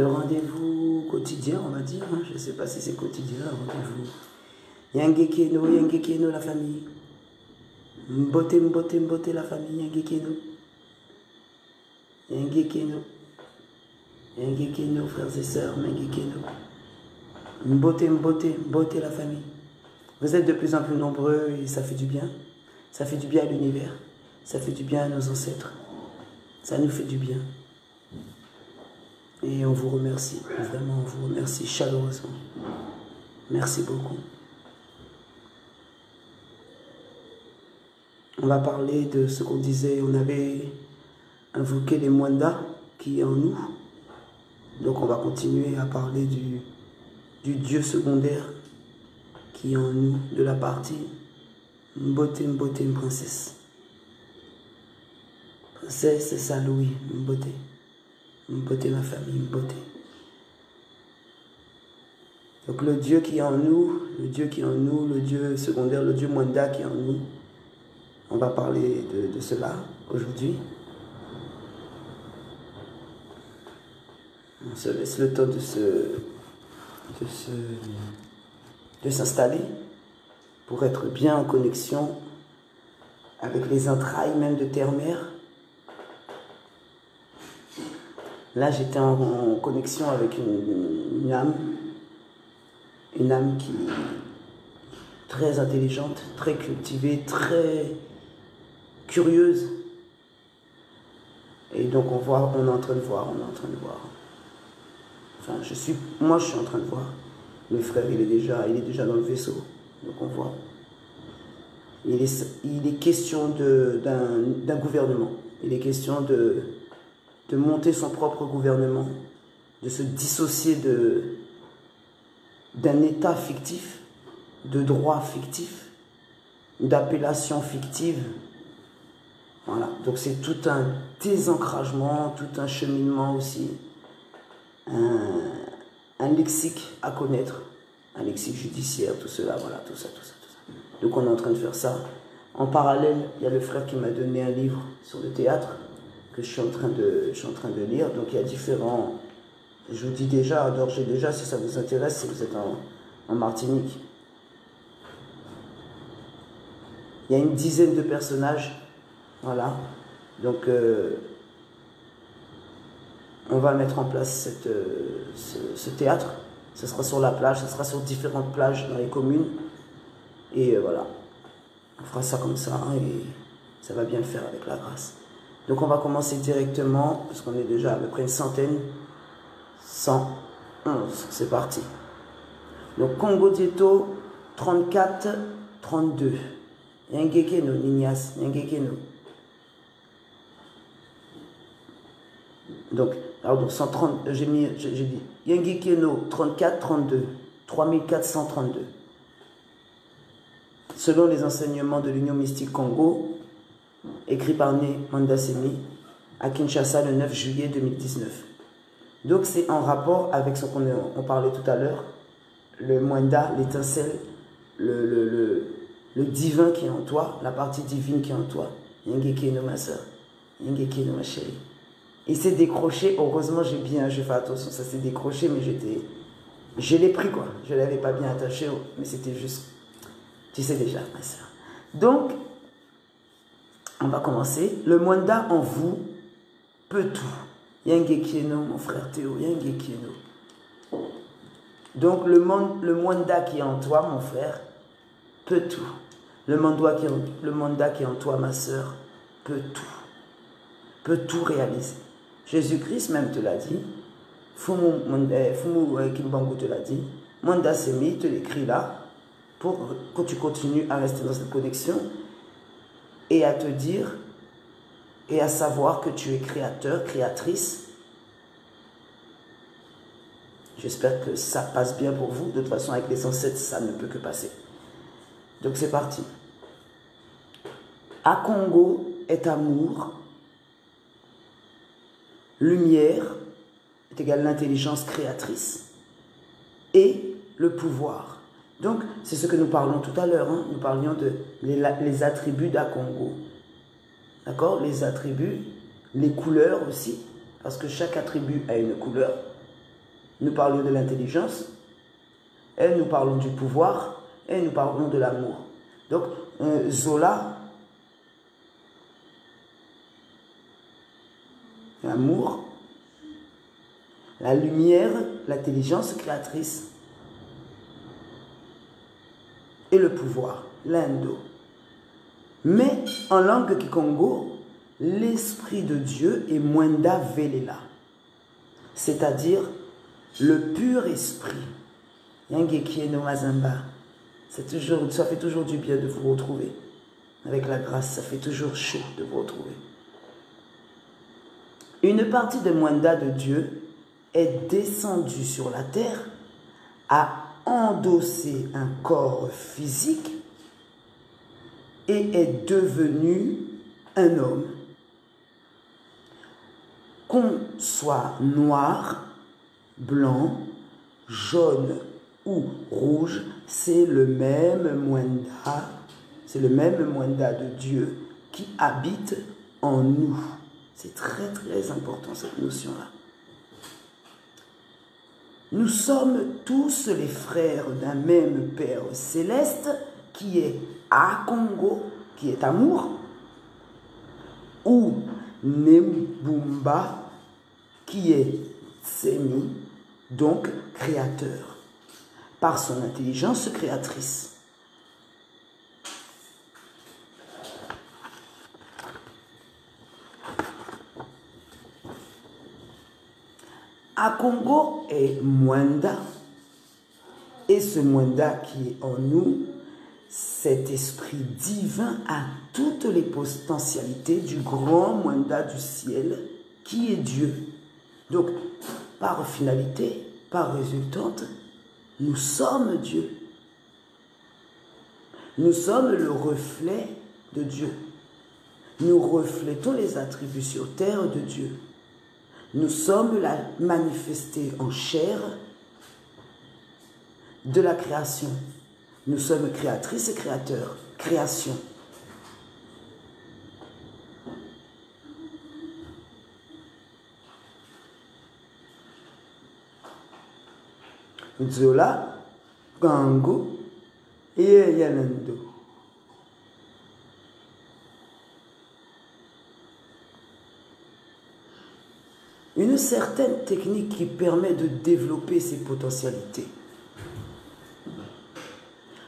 le rendez-vous quotidien, on va dire. Hein. Je ne sais pas si c'est quotidien, le rendez-vous. Yangekeno, la famille. Mbote, la famille, Yangekeno. Yangekeno, frères et sœurs, Yangekeno. Mbote, la famille. Vous êtes de plus en plus nombreux et ça fait du bien. Ça fait du bien à l'univers. Ça fait du bien à nos ancêtres. Ça nous fait du bien. Et on vous remercie. Vraiment, on vous remercie chaleureusement. Merci beaucoup. On va parler de ce qu'on disait. On avait invoqué les Mwanda qui est en nous. Donc on va continuer à parler du Dieu secondaire qui est en nous, de la partie Mbote, princesse. Princesse, c'est ça, Louis, Mbote. Mbote, ma famille, Mbote. Donc le Dieu qui est en nous, le Dieu secondaire, le Dieu Mwanda qui est en nous. On va parler de cela aujourd'hui. On se laisse le temps de s'installer pour être bien en connexion avec les entrailles même de terre-mère. Là, j'étais en connexion avec une âme qui est très intelligente, très cultivée, très curieuse. Et donc on est en train de voir. Enfin, moi je suis en train de voir. Le frère, il est déjà dans le vaisseau. Donc on voit. Il est question d'un gouvernement. Il est question de monter son propre gouvernement, de se dissocier d'un état fictif, de droit fictif, d'appellation fictive. Voilà. Donc c'est tout un désancragement, tout un cheminement aussi. Un lexique à connaître, un lexique judiciaire, tout cela, voilà, tout ça. Donc on est en train de faire ça. En parallèle, il y a le frère qui m'a donné un livre sur le théâtre que je suis en train de lire. Donc il y a différents, je vous dis déjà, d'origine déjà, si ça vous intéresse, si vous êtes en Martinique. Il y a une dizaine de personnages, voilà. Donc on va mettre en place ce théâtre. Ce sera sur la plage, ce sera sur différentes plages dans les communes. Et voilà, on fera ça comme ça et ça va bien le faire avec la grâce. Donc on va commencer directement, parce qu'on est déjà à peu près une centaine. 111, c'est parti. Donc Congo Dieto 34, 32. Yangekeno, Ninyas, Yangekeno. Donc, alors 130, j'ai dit Yangekeno 34, 32, 3432. Selon les enseignements de l'Union mystique Congo, écrit par Né Mandasemi à Kinshasa le 9 juillet 2019. Donc c'est en rapport avec ce qu'on parlait tout à l'heure, le Mwanda, l'étincelle, le divin qui est en toi, la partie divine qui est en toi. Yangekeno ma soeur, Yangekeno ma chérie. Il s'est décroché, heureusement j'ai fait attention, ça s'est décroché, mais je l'ai pris quoi, je ne l'avais pas bien attaché, mais c'était juste, tu sais déjà ma soeur. Donc, on va commencer. Le Mwanda en vous peut tout. Yangekeno, mon frère Théo, Yangekeno. Donc, le Mwanda qui est en toi, mon frère, peut tout. Le Mwanda qui est en toi, ma soeur, peut tout réaliser. Jésus-Christ même te l'a dit. Fumu Kimbangu te l'a dit. Mwanda Semi te l'écrit là pour que tu continues à rester dans cette connexion et à te dire et à savoir que tu es créateur, créatrice. J'espère que ça passe bien pour vous. De toute façon, avec les ancêtres, ça ne peut que passer. Donc c'est parti. Akongo est amour. Lumière est égale l'intelligence créatrice et le pouvoir. Donc, c'est ce que nous parlons tout à l'heure. Hein. Nous parlions de les attributs d'Akongo. D'accord? Les attributs, les couleurs aussi, parce que chaque attribut a une couleur. nous parlons de l'intelligence, et nous parlons du pouvoir, et nous parlons de l'amour. Donc, Zola, l'amour, la lumière, l'intelligence créatrice et le pouvoir, l'indo. Mais en langue kikongo, l'esprit de Dieu est Mwenda Velela, c'est-à-dire le pur esprit. Yangekieno Mazamba. Ça fait toujours du bien de vous retrouver. Avec la grâce, ça fait toujours chaud de vous retrouver. Une partie de Mwenda de Dieu est descendue sur la terre, a endossé un corps physique et est devenu un homme. Qu'on soit noir, blanc, jaune ou rouge, c'est le même Mwenda, de Dieu qui habite en nous. C'est très très important cette notion-là. Nous sommes tous les frères d'un même Père céleste qui est Akongo, qui est amour, ou Nembumba, qui est Tsemi, donc créateur, par son intelligence créatrice. Akongo est Mwenda, et ce Mwenda qui est en nous, cet esprit divin a toutes les potentialités du grand Mwenda du ciel qui est Dieu. Donc, par finalité, par résultante, nous sommes Dieu. Nous sommes le reflet de Dieu. Nous reflétons les attributs sur terre de Dieu. Nous sommes la manifestés en chair de la création. Nous sommes créatrices et créateurs. Création. Zola, Gango et Yanando. Une certaine technique qui permet de développer ses potentialités.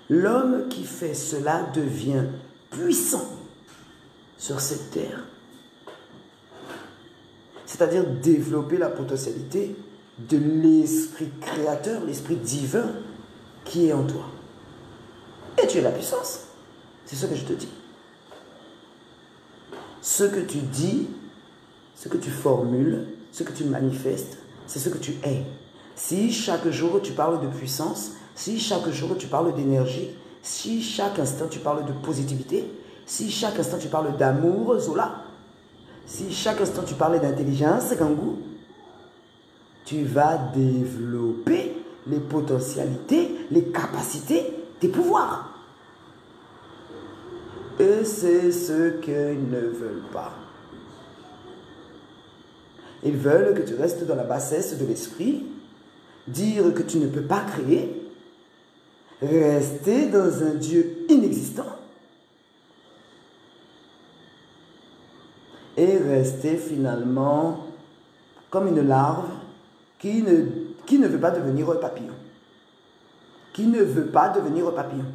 L'homme qui fait cela devient puissant sur cette terre. C'est-à-dire développer la potentialité de l'esprit créateur, l'esprit divin qui est en toi. Et tu es la puissance. C'est ce que je te dis. Ce que tu dis, ce que tu formules, ce que tu manifestes, c'est ce que tu es. Si chaque jour tu parles de puissance, si chaque jour tu parles d'énergie, si chaque instant tu parles de positivité, si chaque instant tu parles d'amour, Zola, si chaque instant tu parles d'intelligence, Kangou, tu vas développer les potentialités, les capacités, tes pouvoirs. Et c'est ce qu'ils ne veulent pas. Ils veulent que tu restes dans la bassesse de l'esprit, dire que tu ne peux pas créer, rester dans un Dieu inexistant et rester finalement comme une larve qui ne veut pas devenir un papillon. Qui ne veut pas devenir un papillon.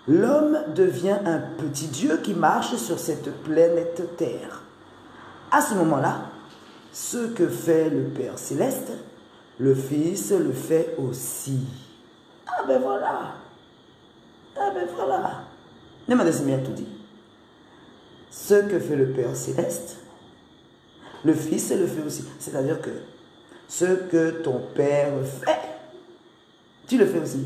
L'homme devient un petit Dieu qui marche sur cette planète Terre. À ce moment-là, ce que fait le Père Céleste, le Fils le fait aussi. Ah ben voilà. Ah ben voilà. Demandez-moi bien tout dit. Ce que fait le Père Céleste, le Fils le fait aussi. C'est-à-dire que ce que ton Père fait, tu le fais aussi.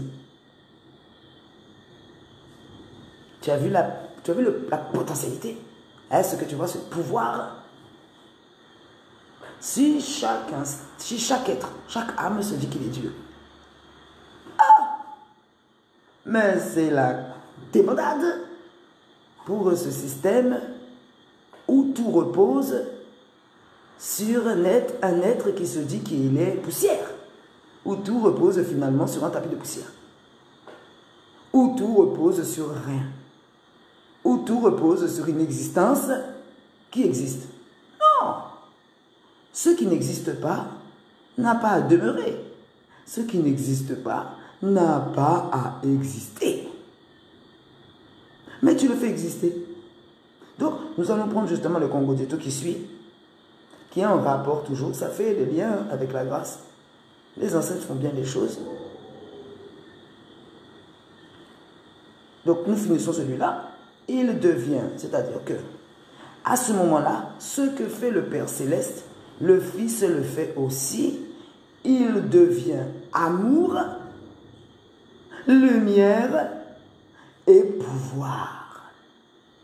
Tu as vu la potentialité, hein, ce que tu vois, ce pouvoir. Si chaque être, chaque âme se dit qu'il est Dieu. Ah, mais c'est la débandade pour ce système où tout repose sur un être qui se dit qu'il est poussière, où tout repose finalement sur un tapis de poussière, où tout repose sur rien, où tout repose sur une existence qui existe. Non! Ce qui n'existe pas n'a pas à demeurer. Ce qui n'existe pas n'a pas à exister. Mais tu le fais exister. Donc, nous allons prendre justement le Congo Dieto qui suit, qui est en rapport toujours, ça fait le lien avec la grâce. Les ancêtres font bien les choses. Donc, nous finissons celui-là. Il devient, c'est-à-dire que, à ce moment-là, ce que fait le Père Céleste, le Fils le fait aussi. Il devient amour, lumière et pouvoir.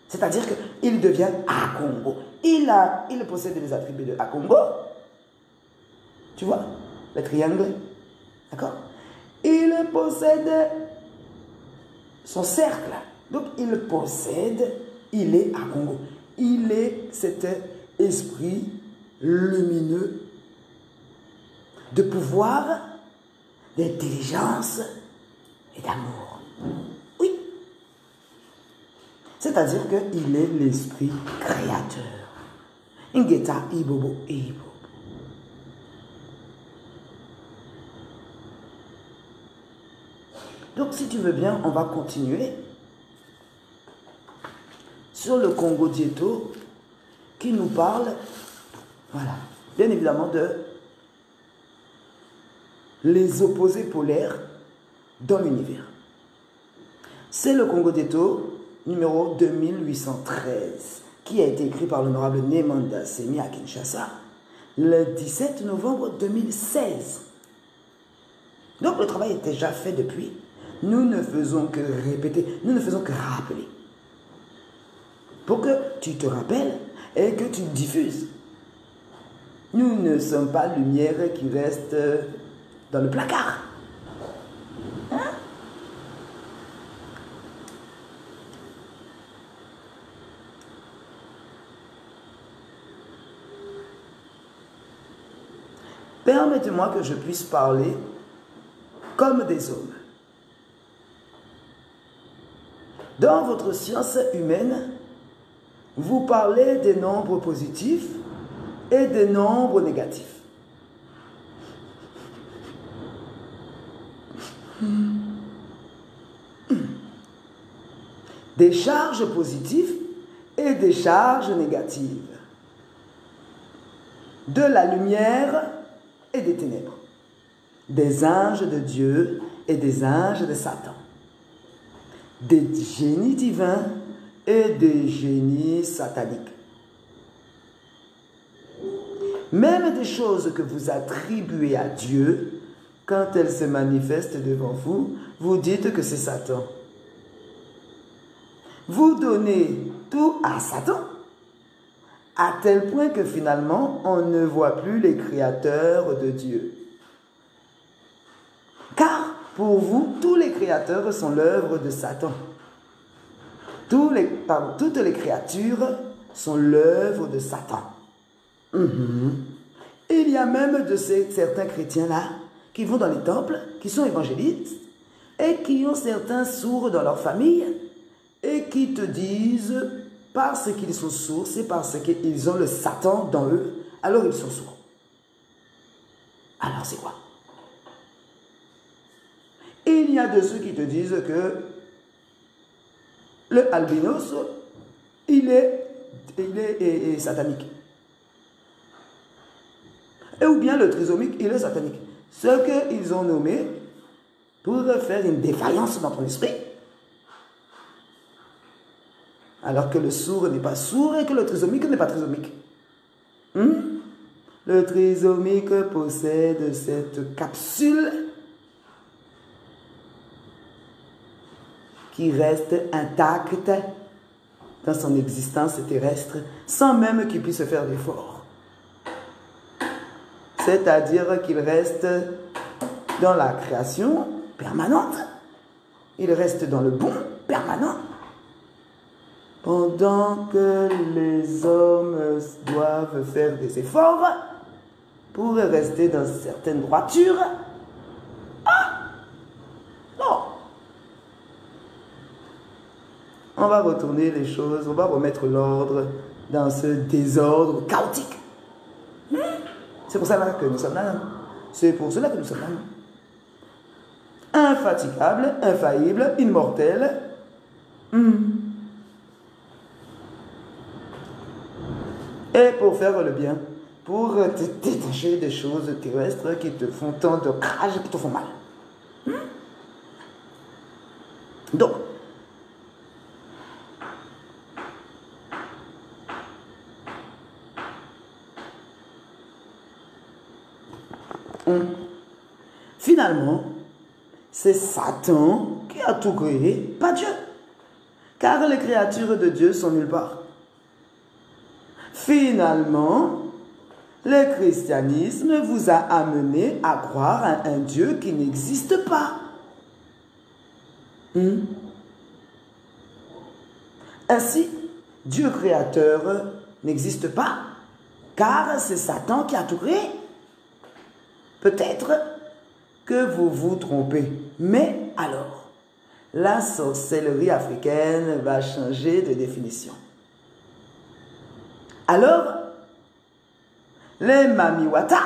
C'est-à-dire qu'il devient Akongo. Il possède les attributs de Akongo. Tu vois, le triangle. D'accord? Il possède son cercle. Donc, il est Akongo. Il est cet esprit lumineux de pouvoir, d'intelligence et d'amour. Oui. C'est-à-dire qu'il est l'esprit créateur. Ingeta Ibobo Ibobo. Donc, si tu veux bien, on va continuer sur le Congo Dieto qui nous parle, voilà, bien évidemment de les opposés polaires dans l'univers. C'est le Congo Dieto numéro 2813 qui a été écrit par l'honorable Nemanda Semi à Kinshasa le 17 novembre 2016. Donc le travail est déjà fait depuis. Nous ne faisons que répéter, nous ne faisons que rappeler. Pour que tu te rappelles et que tu diffuses. Nous ne sommes pas lumière qui reste dans le placard. Hein? Permettez-moi que je puisse parler comme des hommes. Dans votre science humaine, vous parlez des nombres positifs et des nombres négatifs. Des charges positives et des charges négatives. De la lumière et des ténèbres. Des anges de Dieu et des anges de Satan. Des génies divins et des génies sataniques. Même des choses que vous attribuez à Dieu, quand elles se manifestent devant vous, vous dites que c'est Satan. Vous donnez tout à Satan, à tel point que finalement, on ne voit plus les créateurs de Dieu. Car, pour vous, tous les créateurs sont l'œuvre de Satan. Toutes les créatures sont l'œuvre de Satan. Il y a même de certains chrétiens-là qui vont dans les temples, qui sont évangélistes, et qui ont certains sourds dans leur famille, et qui te disent, parce qu'ils sont sourds, c'est parce qu'ils ont le Satan dans eux, alors ils sont sourds. Alors c'est quoi? Il y a de ceux qui te disent que le albinos, il est satanique. Et ou bien le trisomique, il est satanique. Ce qu'ils ont nommé pour faire une défaillance dans ton esprit. Alors que le sourd n'est pas sourd et que le trisomique n'est pas trisomique. Le trisomique possède cette capsule qui reste intacte dans son existence terrestre sans même qu'il puisse faire d'efforts. C'est-à-dire qu'il reste dans la création permanente, il reste dans le bon permanent. pendant que les hommes doivent faire des efforts pour rester dans certaines droitures, non. On va retourner les choses, on va remettre l'ordre dans ce désordre chaotique. C'est pour cela que nous sommes là. C'est pour cela que nous sommes là. Infatigable, infaillible, immortel. Et pour faire le bien, pour te détacher des choses terrestres qui te font tant de rage, qui te font mal. Donc, finalement, c'est Satan qui a tout créé, pas Dieu. Car les créatures de Dieu sont nulle part. Finalement, le christianisme vous a amené à croire à un Dieu qui n'existe pas. Ainsi, Dieu créateur n'existe pas, car c'est Satan qui a tout créé. Peut-être que vous vous trompez, mais alors, la sorcellerie africaine va changer de définition. Alors, les Mamiwata,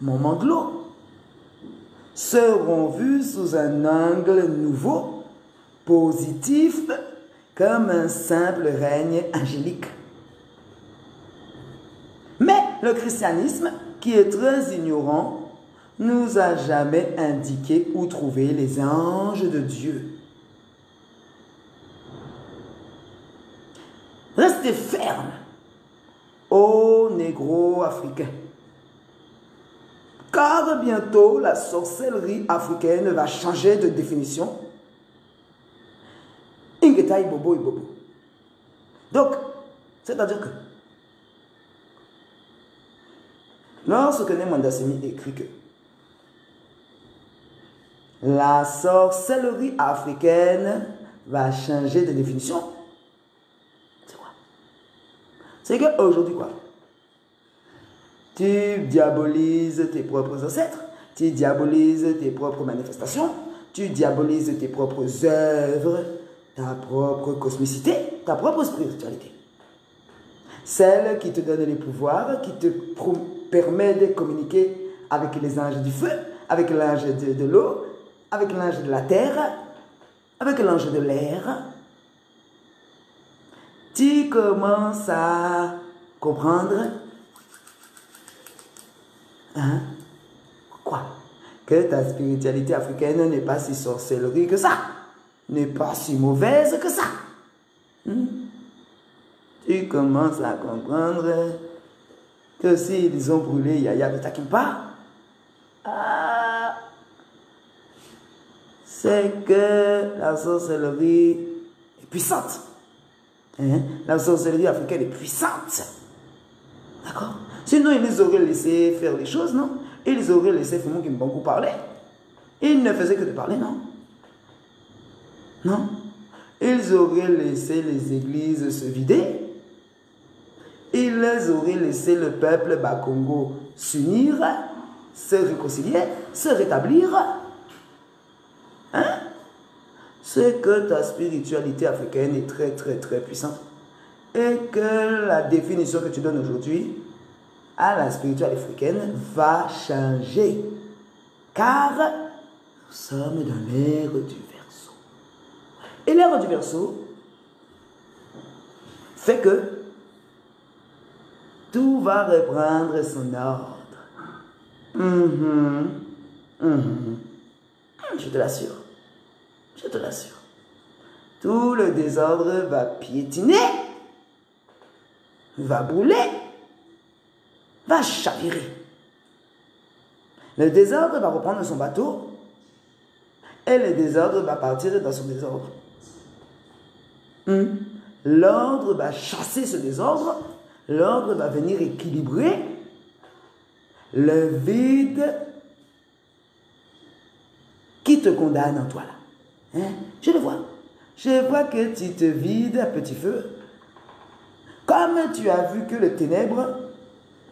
Momanglo, seront vus sous un angle nouveau, positif, comme un simple règne angélique. Mais le christianisme, qui est très ignorant, nous a jamais indiqué où trouver les anges de Dieu. Restez fermes, ô négro africain, car bientôt la sorcellerie africaine va changer de définition. Ingeta ibobo ibobo. Donc, c'est-à-dire que lorsque Mwanda Semi écrit que la sorcellerie africaine va changer de définition, c'est quoi? C'est qu'aujourd'hui, quoi? Tu diabolises tes propres ancêtres, tu diabolises tes propres manifestations, tu diabolises tes propres œuvres, ta propre cosmicité, ta propre spiritualité. Celle qui te donne les pouvoirs, qui te permet de communiquer avec les anges du feu, avec l'ange de l'eau, avec l'ange de la terre, avec l'ange de l'air. Tu commences à comprendre quoi? Que ta spiritualité africaine n'est pas si sorcellerie que ça, n'est pas si mauvaise que ça. Tu commences à comprendre que s'ils ont brûlé Yaya Betakimpa, c'est que la sorcellerie est puissante. La sorcellerie africaine est puissante. D'accord? Sinon, ils auraient laissé faire les choses, non? Ils auraient laissé Fumon Kimbangu parler. Ils ne faisaient que de parler, non? Non? Ils auraient laissé les églises se vider. Ils auraient laissé le peuple Bakongo s'unir, se réconcilier, se rétablir. C'est que ta spiritualité africaine est très très très puissante et que la définition que tu donnes aujourd'hui à la spiritualité africaine va changer, car nous sommes dans l'ère du Verseau. Et l'ère du Verseau fait que tout va reprendre son ordre. Je te l'assure. Je te l'assure. Tout le désordre va piétiner, va brûler, va chavirer. Le désordre va reprendre son bateau et le désordre va partir dans son désordre. L'ordre va chasser ce désordre, l'ordre va venir équilibrer le vide qui te condamne en toi là. Je le vois. Je vois que tu te vides à petit feu. Comme tu as vu que les ténèbres,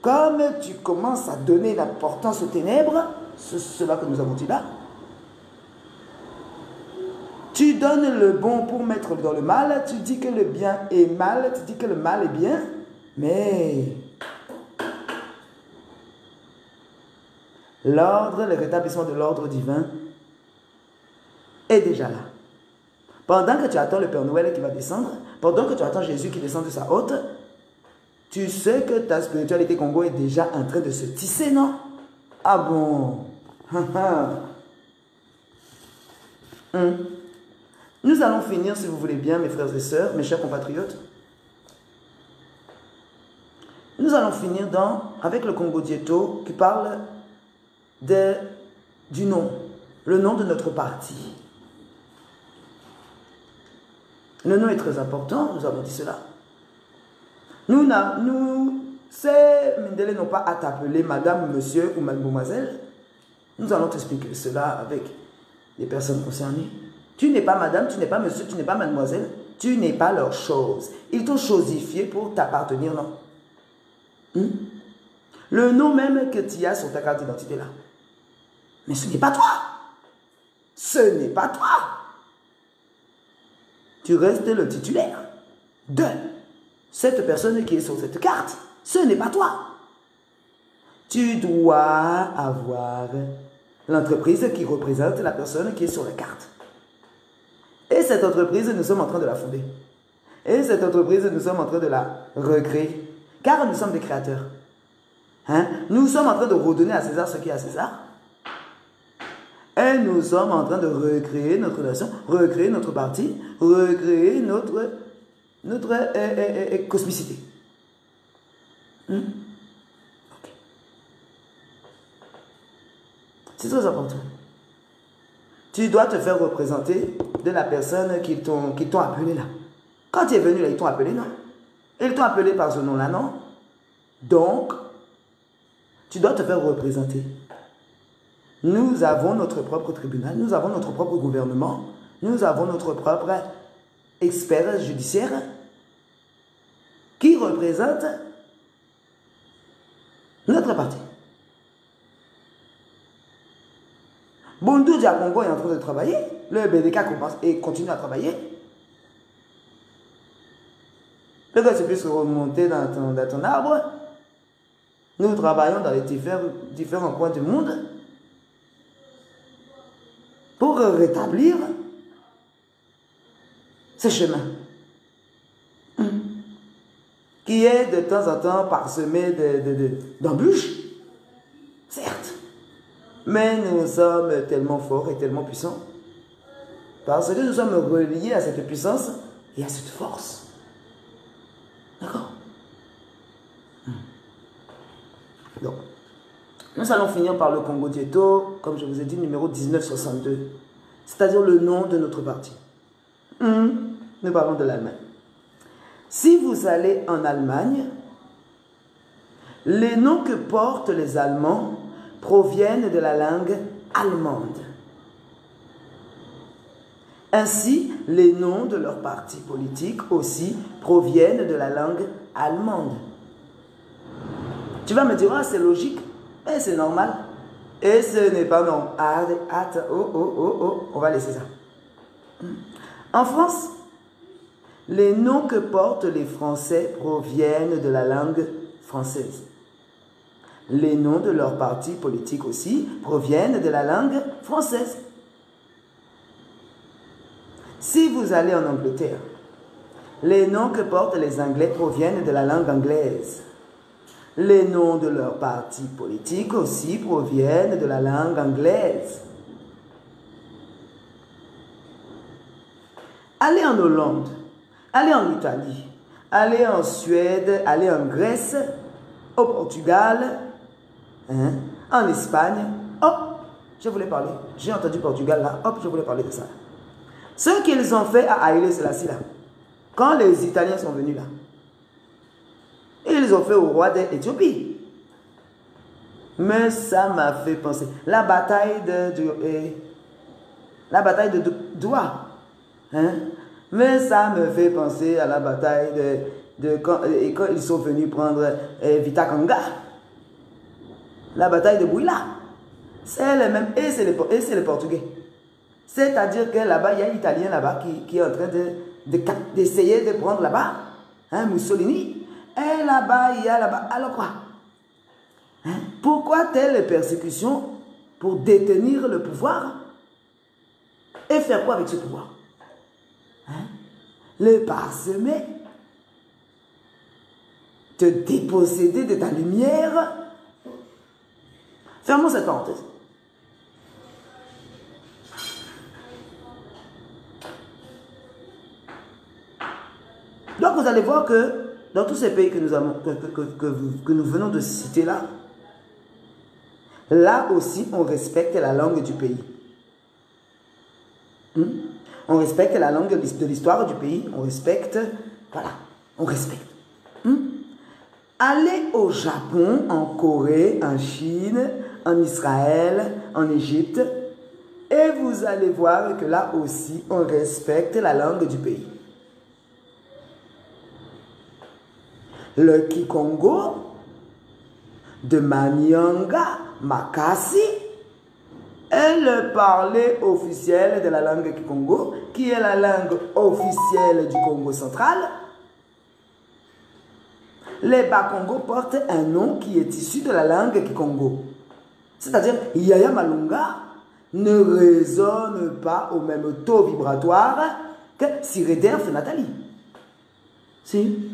comme tu commences à donner l'importance aux ténèbres, c'est cela que nous avons dit là. Tu donnes le bon pour mettre dans le mal, tu dis que le bien est mal, tu dis que le mal est bien, mais l'ordre, le rétablissement de l'ordre divin est déjà là. Pendant que tu attends le Père Noël qui va descendre, pendant que tu attends Jésus qui descend de sa haute, tu sais que ta spiritualité Congo est déjà en train de se tisser, non? Ah bon? Nous allons finir, si vous voulez bien, mes frères et sœurs, mes chers compatriotes. Nous allons finir avec le Congo Dieto qui parle du nom, le nom de notre parti. Le nom est très important, nous avons dit cela. Ces Mindele n'ont pas à t'appeler madame, monsieur ou mademoiselle. Nous allons t'expliquer cela avec les personnes concernées. Tu n'es pas madame, tu n'es pas monsieur, tu n'es pas mademoiselle. Tu n'es pas leur chose. Ils t'ont chosifié pour t'appartenir, non? Le nom même que tu as sur ta carte d'identité là. Mais ce n'est pas toi. Ce n'est pas toi. Tu restes le titulaire de cette personne qui est sur cette carte. Ce n'est pas toi. Tu dois avoir l'entreprise qui représente la personne qui est sur la carte. Et cette entreprise, nous sommes en train de la fonder. Et cette entreprise, nous sommes en train de la recréer. Car nous sommes des créateurs. Nous sommes en train de redonner à César ce qui est à César. Et nous sommes en train de recréer notre nation, recréer notre parti, recréer notre cosmicité. Okay. C'est très important. Tu dois te faire représenter de la personne qui t'ont appelé là. Quand tu es venu là, ils t'ont appelé, non? Ils t'ont appelé par ce nom-là, non? Donc, tu dois te faire représenter. Nous avons notre propre tribunal, nous avons notre propre gouvernement, nous avons notre propre expert judiciaire qui représente notre parti. Bondou Diakongo est en train de travailler, le BDK commence et continue à travailler. Peut-être que tu puisses remonter dans ton arbre. Nous travaillons dans les différents coins du monde pour rétablir ce chemin qui est de temps en temps parsemé d'embûches, certes, mais nous sommes tellement forts et tellement puissants parce que nous sommes reliés à cette puissance et à cette force. D'accord? Donc, nous allons finir par le Congo Dieto, comme je vous ai dit, numéro 1962, c'est-à-dire le nom de notre parti. Nous parlons de l'Allemagne. Si vous allez en Allemagne, les noms que portent les Allemands proviennent de la langue allemande. Ainsi, les noms de leurs partis politiques aussi proviennent de la langue allemande. Tu vas me dire, ah, c'est logique, mais c'est normal. Et ce n'est pas non. On va laisser ça. En France, les noms que portent les Français proviennent de la langue française. Les noms de leurs partis politiques aussi proviennent de la langue française. Si vous allez en Angleterre, les noms que portent les Anglais proviennent de la langue anglaise. Les noms de leurs partis politiques aussi proviennent de la langue anglaise. Allez en Hollande, allez en Italie, allez en Suède, allez en Grèce, au Portugal, en Espagne. Hop, je voulais parler. J'ai entendu Portugal là, hop, je voulais parler de ça. Ce qu'ils ont fait à Haïlé Selassie là, quand les Italiens sont venus là, ils ont fait au roi d'Éthiopie. Mais ça m'a fait penser. La bataille de Doua. Mais ça me fait penser à la bataille quand ils sont venus prendre Vita Kanga. La bataille de Bouila. C'est le même. Et c'est les Portugais. C'est-à-dire que là-bas, il y a l'Italien là-bas qui est en train d'essayer de prendre là-bas. Hein, Mussolini. Et là-bas, il y a là-bas. Alors quoi? Hein? Pourquoi telles persécutions pour détenir le pouvoir? Et faire quoi avec ce pouvoir? Hein? Le parsemer, te déposséder de ta lumière. Fermons cette parenthèse. Donc vous allez voir que dans tous ces pays que nous venons de citer là aussi on respecte la langue du pays. On respecte la langue de l'histoire du pays. On respecte, voilà, on respecte. Allez au Japon, en Corée, en Chine, en Israël, en Égypte, et vous allez voir que là aussi, on respecte la langue du pays. Le Kikongo, de Manyanga, Makassi, est le parler officiel de la langue Kikongo, qui est la langue officielle du Congo central. Les Bakongo portent un nom qui est issu de la langue Kikongo. C'est-à-dire, Yaya Malunga ne résonne pas au même taux vibratoire que Siredelf Nathalie. Si?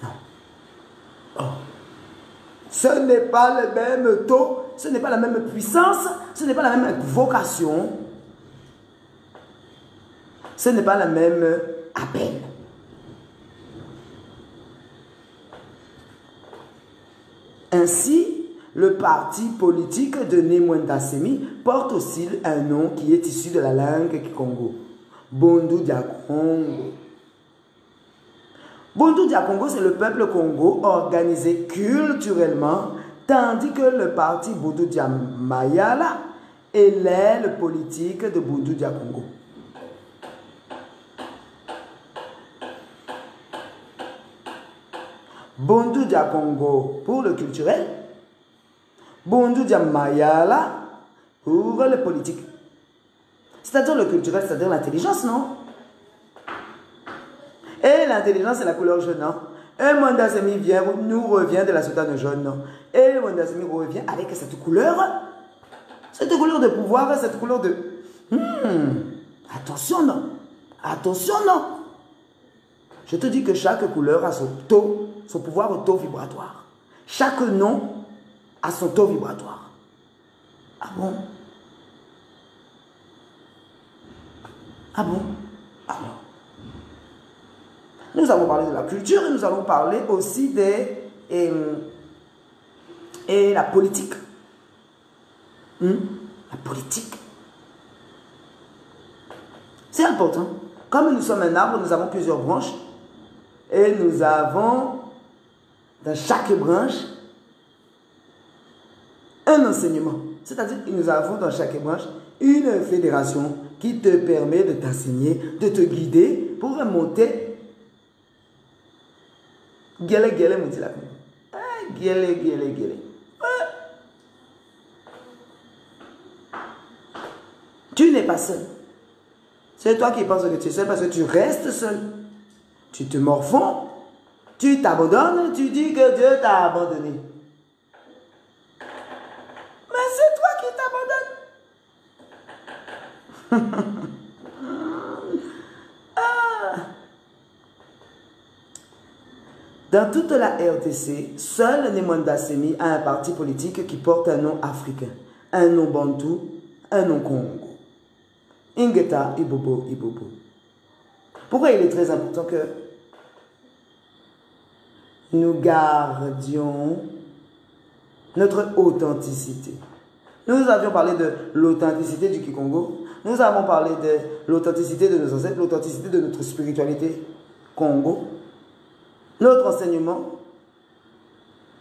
Non. Oh. Ce n'est pas le même taux, ce n'est pas la même puissance, ce n'est pas la même vocation, ce n'est pas la même appel. Ainsi, le parti politique de Nemwenda Semi porte aussi un nom qui est issu de la langue Kikongo. Bondu Dia Congo. Bondu Dia Congo, c'est le peuple Congo organisé culturellement, tandis que le parti Bondu Dia Mayala est l'aile politique de Bondu Dia Congo. Bondu Dia Congo pour le culturel, Bondu Dia Mayala pour le politique. C'est-à-dire le culturel, c'est-à-dire l'intelligence, non? Et l'intelligence, c'est la couleur jaune, non? Et Mwenda Semi nous revient de la soutane jaune, non? Et Mwenda Semi revient avec cette couleur de pouvoir, cette couleur de... Attention, non? Attention, non? Je te dis que chaque couleur a son taux, son pouvoir au taux vibratoire. Chaque nom a son taux vibratoire. Ah bon? Ah bon? Ah bon? Nous avons parlé de la culture et nous allons parler aussi de la politique. La politique. C'est important. Comme nous sommes un arbre, nous avons plusieurs branches. Et nous avons dans chaque branche un enseignement. C'est-à-dire que nous avons dans chaque branche une fédération qui te permet de t'enseigner, de te guider pour remonter. Guélé, guélé, mouti la guélé, guélé, guélé. Tu n'es pas seul. C'est toi qui penses que tu es seul parce que tu restes seul. Tu te morfonds, tu t'abandonnes, tu dis que Dieu t'a abandonné. Mais c'est toi qui t'abandonnes. Dans toute la RDC, seul Nemwenda Semi a un parti politique qui porte un nom africain, un nom bantou, un nom Congo. Ingeta Ibobo Ibobo. Pourquoi il est très important que nous gardions notre authenticité? Nous avions parlé de l'authenticité du Kikongo. Nous avons parlé de l'authenticité de nos ancêtres, l'authenticité de notre spiritualité Congo, notre enseignement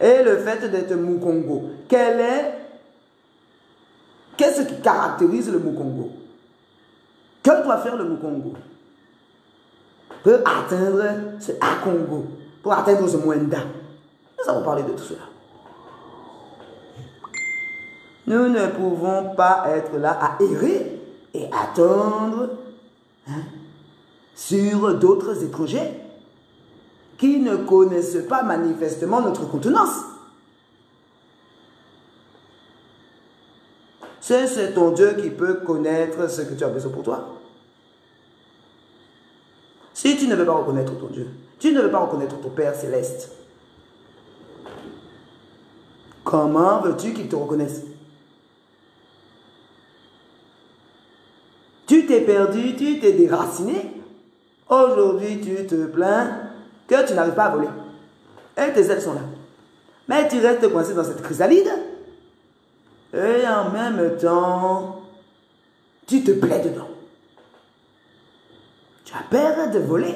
et le fait d'être Mukongo. Qu'est-ce qui caractérise le Mukongo? Que doit faire le Mukongo? pour atteindre ce Congo, pour atteindre ce Mwenda. Nous avons parlé de tout cela. Nous ne pouvons pas être là à errer et attendre sur d'autres étrangers qui ne connaissent pas manifestement notre contenance. C'est ton Dieu qui peut connaître ce que tu as besoin pour toi. Si tu ne veux pas reconnaître ton Dieu, tu ne veux pas reconnaître ton Père céleste, comment veux-tu qu'il te reconnaisse? Tu t'es perdu, tu t'es déraciné. Aujourd'hui, tu te plains que tu n'arrives pas à voler. Et tes ailes sont là. Mais tu restes coincé dans cette chrysalide. Et en même temps, tu te plais dedans. Tu as peur de voler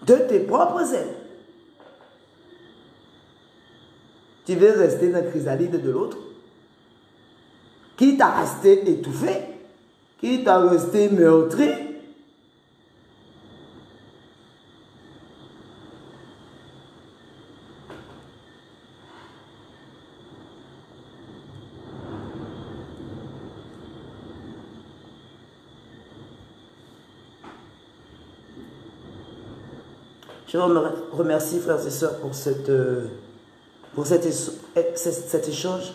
de tes propres ailes. Tu veux rester dans la chrysalide de l'autre, qui t'a resté étouffé, qui t'a resté meurtri. Je vous remercie, frères et sœurs, pour cet échange.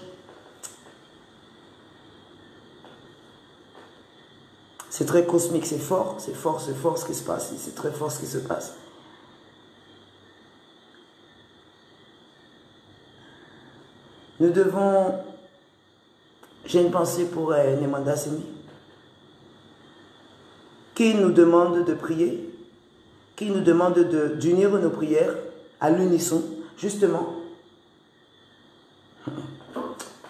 C'est très cosmique, c'est fort ce qui se passe. C'est très fort ce qui se passe. Nous devons... J'ai une pensée pour Nemanda Semi, qui nous demande de prier, qui nous demande d'unir nos prières à l'unisson, justement.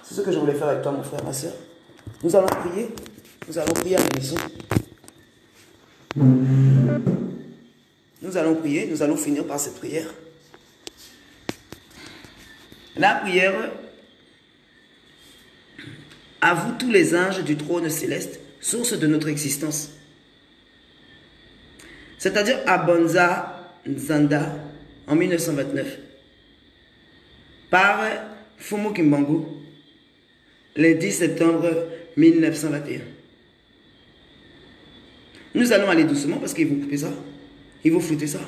C'est ce que je voulais faire avec toi, mon frère, ma soeur. Nous allons prier à l'unisson. Nous allons prier, nous allons finir par cette prière. La prière, à vous tous les anges du trône céleste, source de notre existence. C'est-à-dire à Bonza Nzanda, en 1929, par Fumu Kimbangu, le 10 septembre 1921. Nous allons aller doucement parce qu'ils vont couper ça. Ils vont flouter ça.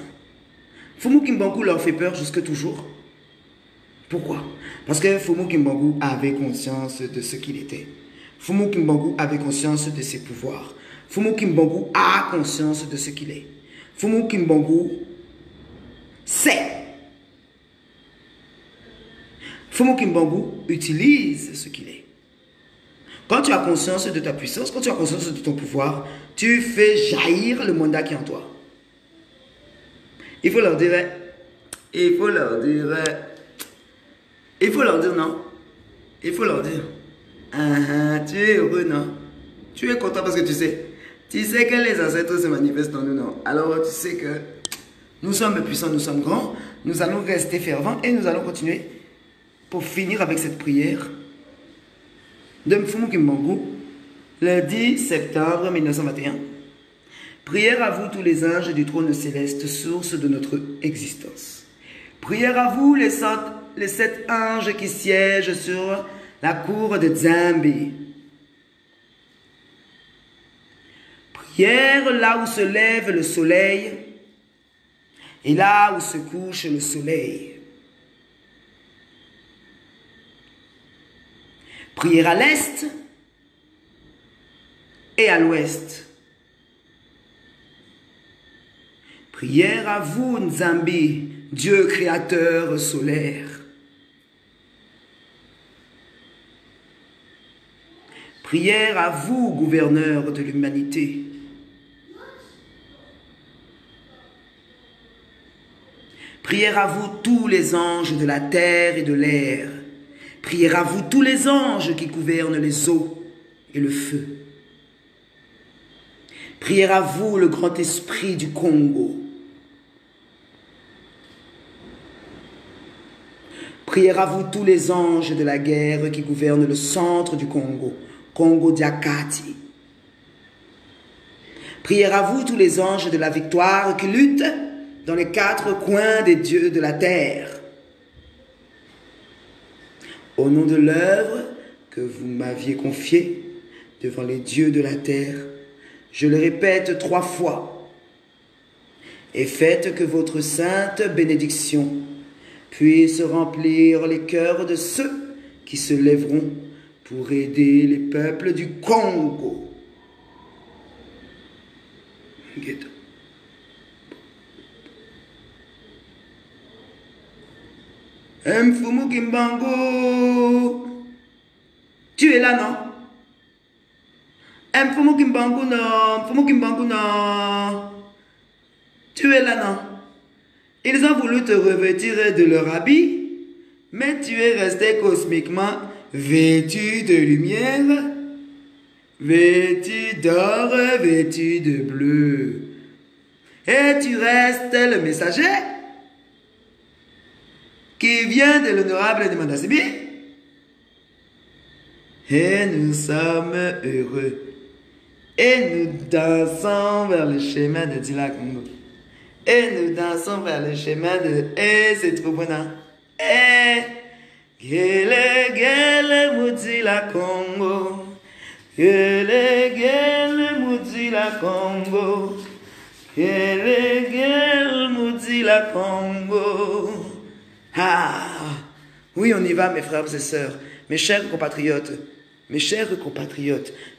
Fumu Kimbangu leur fait peur jusque toujours. Pourquoi? Parce que Fumu Kimbangu avait conscience de ce qu'il était. Fumu Kimbangu avait conscience de ses pouvoirs. Fumu Kimbangu a conscience de ce qu'il est. Fumu Kimbangu sait. Fumu Kimbangu utilise ce qu'il est. Quand tu as conscience de ta puissance, quand tu as conscience de ton pouvoir, tu fais jaillir le mandat qui est en toi. Il faut leur dire non. Il faut leur dire, tu es heureux, non? Tu es content parce que tu sais que les ancêtres se manifestent en nous, non? Alors tu sais que nous sommes puissants, nous sommes grands, nous allons rester fervents et nous allons continuer pour finir avec cette prière de Mfumu Kimbangu, le 10 septembre 1921. Prière à vous tous les anges du trône céleste, source de notre existence. Prière à vous les 7 anges qui siègent sur la cour de Nzambi. Prière là où se lève le soleil et là où se couche le soleil. Prière à l'est et à l'ouest. Prière à vous, Nzambi, Dieu créateur solaire. Prière à vous, gouverneur de l'humanité. Prière à vous, tous les anges de la terre et de l'air. Prière à vous, tous les anges qui gouvernent les eaux et le feu. Prière à vous, le grand esprit du Congo. Prière à vous, tous les anges de la guerre qui gouvernent le centre du Congo, Congo Diakati. Prière à vous, tous les anges de la victoire qui luttent dans les quatre coins des dieux de la terre. Au nom de l'œuvre que vous m'aviez confiée devant les dieux de la terre, je le répète 3 fois, et faites que votre sainte bénédiction puisse remplir les cœurs de ceux qui se lèveront pour aider les peuples du Congo. Mfumu Kimbangu, tu es là, non? Mfumu Kimbangu, non? Mfumu Kimbangu, non? Tu es là, non? Ils ont voulu te revêtir de leur habit, mais tu es resté cosmiquement vêtu de lumière, vêtu d'or, vêtu de bleu. Et tu restes le messager qui vient de l'honorable de Mandasibi. Et nous sommes heureux. Et nous dansons vers le chemin de Dila Congo. Et nous dansons vers le chemin de... Et c'est trop bon. Et... Gele, gele, Mudila Congo. Gele, gele, Mudila Congo. Gele, gele, Mudila Congo. Ah, oui, on y va, mes frères et sœurs, mes chers compatriotes,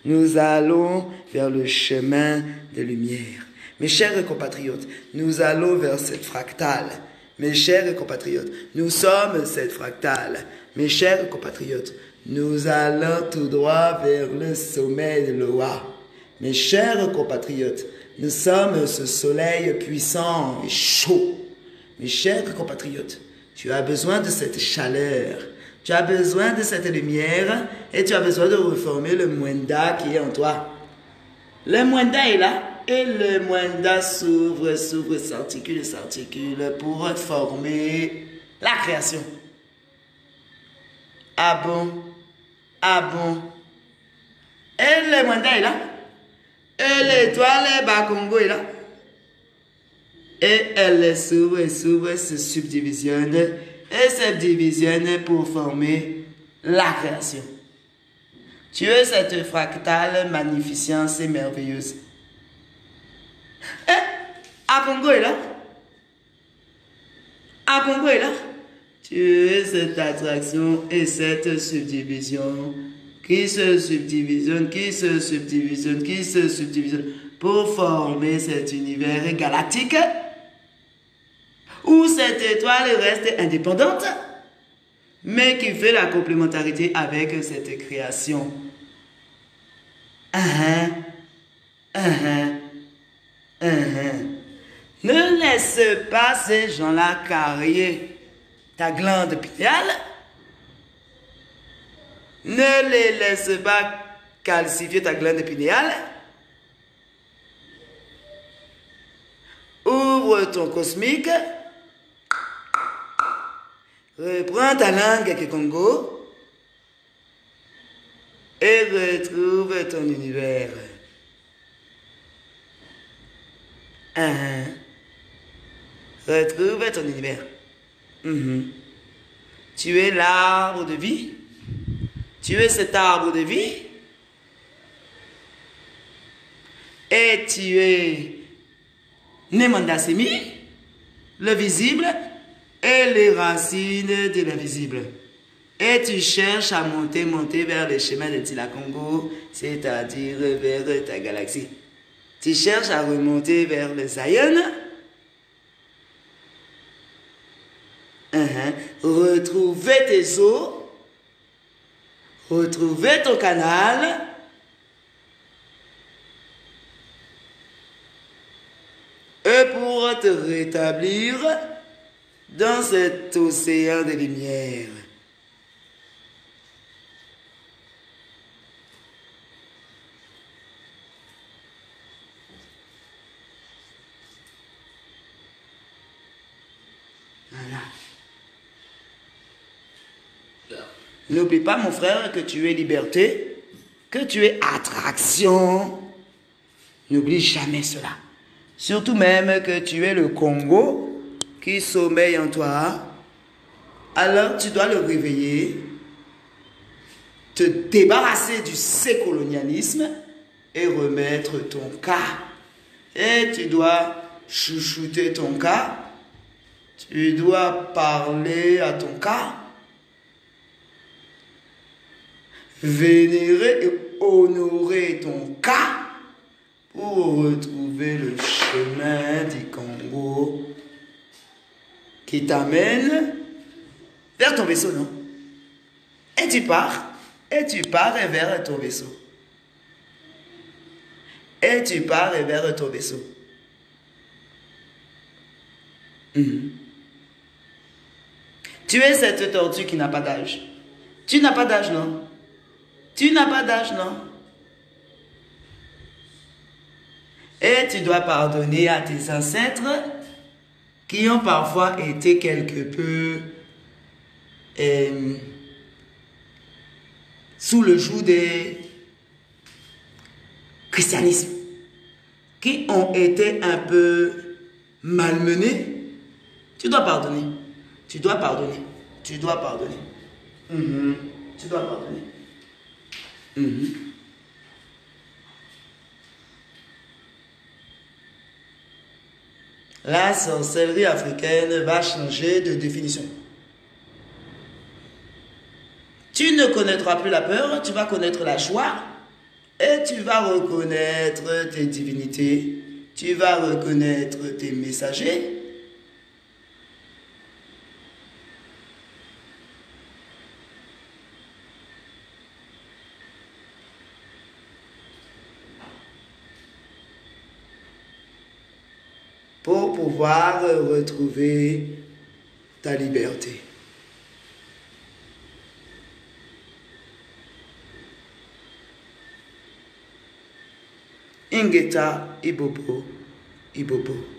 nous allons vers le chemin de lumière. Mes chers compatriotes, nous allons vers cette fractale. Mes chers compatriotes, nous sommes cette fractale. Mes chers compatriotes, nous allons tout droit vers le sommet de l'Oa. Mes chers compatriotes, nous sommes ce soleil puissant et chaud. Mes chers compatriotes, tu as besoin de cette chaleur, tu as besoin de cette lumière et tu as besoin de reformer le Mwenda qui est en toi. Le Mwenda est là et le Mwenda s'ouvre, s'articule pour former la création. Ah bon? Ah bon? Et le Mwenda est là et l'étoile Bakongo est là. Et elle s'ouvre, se subdivisionne et se divisionne pour former la création. Tu es cette fractale magnificence et merveilleuse. Et Akongo est là. Akongo est là. Tu es cette attraction et cette subdivision qui se subdivisionne pour former cet univers galactique où cette étoile reste indépendante, mais qui fait la complémentarité avec cette création. Ne laisse pas ces gens-là carrier ta glande pinéale. Ne les laisse pas calcifier ta glande pinéale. Ouvre ton cosmique. Reprends ta langue Kikongo et retrouve ton univers. Retrouve ton univers. Tu es l'arbre de vie. Tu es cet arbre de vie. Et tu es Nemandasemi, le visible, et les racines de l'invisible. Et tu cherches à monter vers le chemin de Dila Congo, c'est-à-dire vers ta galaxie. Tu cherches à remonter vers le Zion. Retrouver tes eaux, retrouver ton canal, et pour te rétablir dans cet océan de lumière. Voilà. N'oublie pas, mon frère, que tu es liberté, que tu es attraction. N'oublie jamais cela. Surtout même que tu es le Congo qui sommeille en toi. Alors tu dois le réveiller, te débarrasser du sécolonialisme et remettre ton cas. Et tu dois chouchouter ton cas. Tu dois parler à ton cas. Vénérer et honorer ton cas pour retrouver le chemin du Congo qui t'amène vers ton vaisseau, non? Et tu pars vers ton vaisseau. Et tu pars vers ton vaisseau. Tu es cette tortue qui n'a pas d'âge. Tu n'as pas d'âge, non? Tu n'as pas d'âge, non? Et tu dois pardonner à tes ancêtres qui ont parfois été quelque peu sous le joug des christianismes, qui ont été un peu malmenés. Tu dois pardonner. Tu dois pardonner. Tu dois pardonner. Tu dois pardonner. La sorcellerie africaine va changer de définition. Tu ne connaîtras plus la peur, tu vas connaître la joie et tu vas reconnaître tes divinités, tu vas reconnaître tes messagers. Pour pouvoir retrouver ta liberté. Ingeta Ibobo, Ibobo.